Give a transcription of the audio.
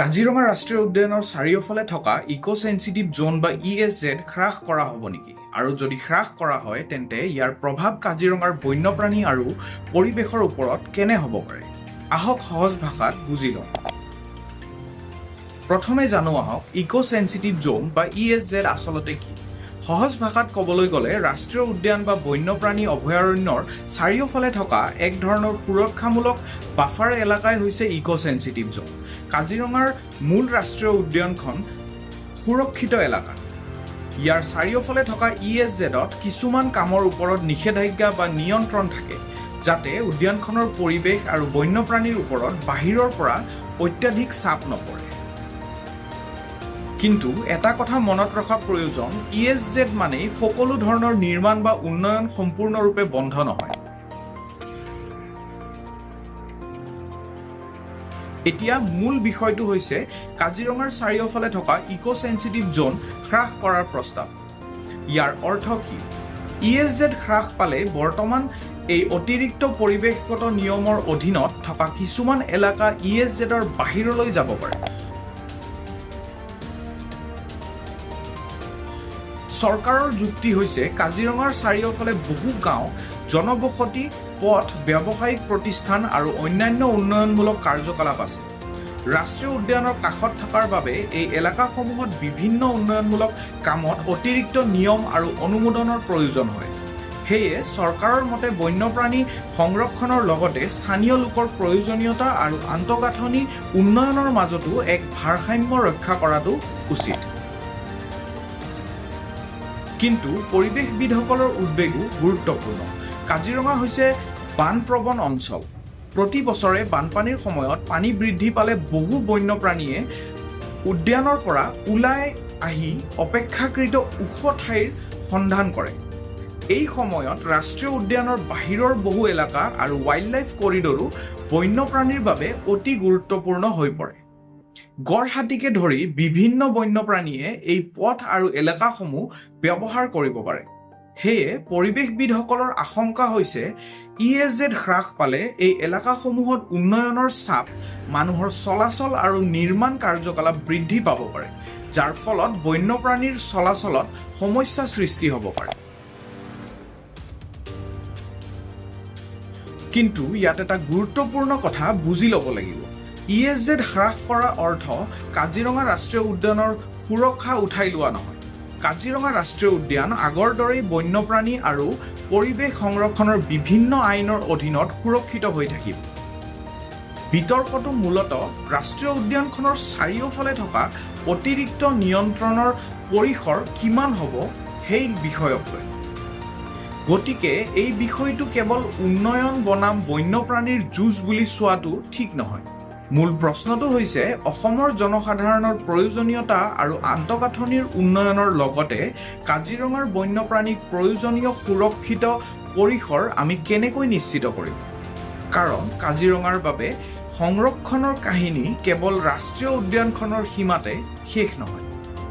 কাজিৰঙা ৰাষ্ট্ৰীয় উদ্যানৰ চাৰিওফালে থকা ইকো চেনচিটিভ জোন বা ESZ হ্ৰাস কৰা হ'ব নেকি? আৰু যদি হ্ৰাস কৰা হয় তেন্তে ইয়াৰ প্ৰভাৱ কাজিৰঙাৰ বন্যপ্ৰাণী আৰু পৰিৱেশৰ ওপৰত কেনে হ'ব পাৰে? আহক সহজ ভাষাত বুজি লওঁ। প্ৰথমে জানো আহক ইকো চেনচিটিভ জোন বা ESZ আচলতে কি? সহজ ভাষাত ক'বলৈ গ'লে ৰাষ্ট্ৰীয় উদ্যান বা বন্যপ্ৰাণী অভয়াৰণ্যৰ চাৰিওফালে থকা এক ধৰণৰ সুৰক্ষামূলক বাফাৰ এলেকাই হৈছে ইকো চেনচিটিভ জোন। কাজিৰঙাৰ মূল ৰাষ্ট্ৰীয় উদ্যানখন সুৰক্ষিত এলেকা। ইয়াৰ চাৰিওফালে থকা ESZত কিছুমান কামৰ ওপৰত নিষেধাজ্ঞা বা নিয়ন্ত্ৰণ থাকে, যাতে উদ্যানখনৰ পৰিৱেশ আৰু বন্যপ্ৰাণীৰ ওপৰত বাহিৰৰ পৰা অত্যাধিক চাপ নপৰে। কিন্তু এটা কথা মনত ৰখা প্ৰয়োজন, ESZ মানে সকলো ধৰণৰ নিৰ্মাণ বা উন্নয়ন সম্পূৰ্ণৰূপে বন্ধ নহয়। এতিয়া মূল বিষয়টো হৈছে কাজিৰঙাৰ চাৰিওফালে থকা ইকো চেনচিটিভ জোন হ্ৰাস কৰাৰ প্ৰস্তাৱ। ইয়াৰ অৰ্থ কি? ESZ হ্ৰাস পালে বৰ্তমান এই অতিৰিক্ত পৰিৱেশগত নিয়মৰ অধীনত থকা কিছুমান এলেকা ESZৰ বাহিৰলৈ যাব পাৰে। চৰকাৰৰ যুক্তি হৈছে কাজিৰঙাৰ চাৰিওফালে বহু গাঁও, জনবসতি, পথ, ব্যৱসায়িক প্ৰতিষ্ঠান আৰু অন্যান্য উন্নয়নমূলক কাৰ্যকলাপ আছে। ৰাষ্ট্ৰীয় উদ্যানৰ কাষত থকাৰ বাবে এই এলেকাসমূহত বিভিন্ন উন্নয়নমূলক কামত অতিৰিক্ত নিয়ম আৰু অনুমোদনৰ প্ৰয়োজন হয়। সেয়ে চৰকাৰৰ মতে বন্যপ্ৰাণী সংৰক্ষণৰ লগতে স্থানীয় লোকৰ প্ৰয়োজনীয়তা আৰু আন্তঃগাঁথনি উন্নয়নৰ মাজতো এক ভাৰসাম্য ৰক্ষা কৰাটো উচিত। কিন্তু পৰিৱেশবিদসকলৰ উদ্বেগো গুৰুত্বপূৰ্ণ। কাজিৰঙা হৈছে বানপ্ৰৱণ অঞ্চল। প্ৰতি বছৰে বানপানীৰ সময়ত পানী বৃদ্ধি পালে বহু বন্যপ্ৰাণীয়ে উদ্যানৰ পৰা ওলাই আহি অপেক্ষাকৃত ওখ ঠাইৰ সন্ধান কৰে। এই সময়ত ৰাষ্ট্ৰীয় উদ্যানৰ বাহিৰৰ বহু এলেকা আৰু ৱাইল্ডলাইফ কৰিডৰো বন্যপ্ৰাণীৰ বাবে অতি গুৰুত্বপূৰ্ণ হৈ পৰে। গড় হাতীকে ধৰি বিভিন্ন বন্যপ্ৰাণীয়ে এই পথ আৰু এলেকাসমূহ ব্যৱহাৰ কৰিব পাৰে। সেয়ে পৰিৱেশবিদসকলৰ আশংকা হৈছে ESZ হ্ৰাস পালে এই এলেকাসমূহত উন্নয়নৰ চাপ, মানুহৰ চলাচল আৰু নিৰ্মাণ কাৰ্যকলাপ বৃদ্ধি পাব পাৰে, যাৰ ফলত বন্যপ্ৰাণীৰ চলাচলত সমস্যা সৃষ্টি হ'ব পাৰে। কিন্তু ইয়াত এটা গুৰুত্বপূৰ্ণ কথা বুজি ল'ব লাগিব। ESZ হ্ৰাস কৰাৰ অৰ্থ কাজিৰঙা ৰাষ্ট্ৰীয় উদ্যানৰ সুৰক্ষা উঠাই লোৱা নহয়। কাজিৰঙা ৰাষ্ট্ৰীয় উদ্যান আগৰ দৰেই বন্যপ্ৰাণী আৰু পৰিৱেশ সংৰক্ষণৰ বিভিন্ন আইনৰ অধীনত সুৰক্ষিত হৈ থাকিব। বিতৰ্কটো মূলতঃ ৰাষ্ট্ৰীয় উদ্যানখনৰ চাৰিওফালে থকা অতিৰিক্ত নিয়ন্ত্ৰণৰ পৰিসৰ কিমান হ'ব সেই বিষয়ক লৈ। গতিকে এই বিষয়টো কেৱল উন্নয়ন বনাম বন্যপ্ৰাণীৰ যুঁজ বুলি চোৱাটো ঠিক নহয়। মূল প্ৰশ্নটো হৈছে অসমৰ জনসাধাৰণৰ প্ৰয়োজনীয়তা আৰু আন্তঃগাঁথনিৰ উন্নয়নৰ লগতে কাজিৰঙাৰ বন্যপ্ৰাণীক প্ৰয়োজনীয় সুৰক্ষিত পৰিসৰ আমি কেনেকৈ নিশ্চিত কৰিম? কাৰণ কাজিৰঙাৰ বাবে সংৰক্ষণৰ কাহিনী কেৱল ৰাষ্ট্ৰীয় উদ্যানখনৰ সীমাতে শেষ নহয়।